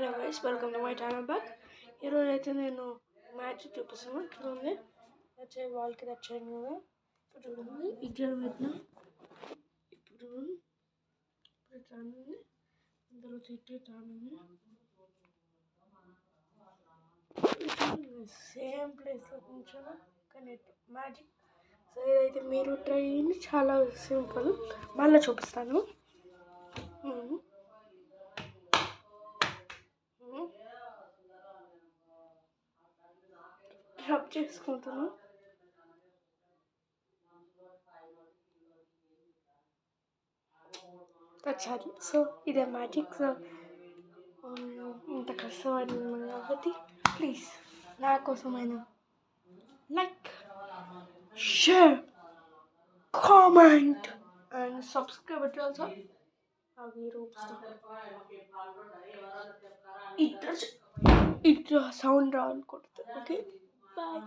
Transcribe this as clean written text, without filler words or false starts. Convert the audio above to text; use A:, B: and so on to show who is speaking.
A: Hello guys, welcome to my channel back. ఈరోజు అయితే నేను మ్యాజిక్ చూపిస్తాను. చూడండి, వచ్చే వాల్కి వచ్చాను కదా. ఇప్పుడు చూడండి, ఇక్కడ పెట్టిన ఇప్పుడు రానుంది, అందులో తిట్టి రానుంది. సేమ్ ప్లేస్లో కొంచెం కనెక్ట్ మ్యాజిక్. సో ఇదైతే మీరు ట్రై చేయండి, చాలా సింపుల్. మళ్ళీ చూపిస్తాను. రబ్ చేసుకుంటాను. వచ్చారు. సో ఇదే మ్యాజిక్. సో ఇంత కష్టపడినాను కాబట్టి ప్లీజ్ నా కోసమైనా like, share, comment and subscribe it also. అవి ఇట్లా సౌండ్ రావాలి కొడుతుంది. Okay, bye.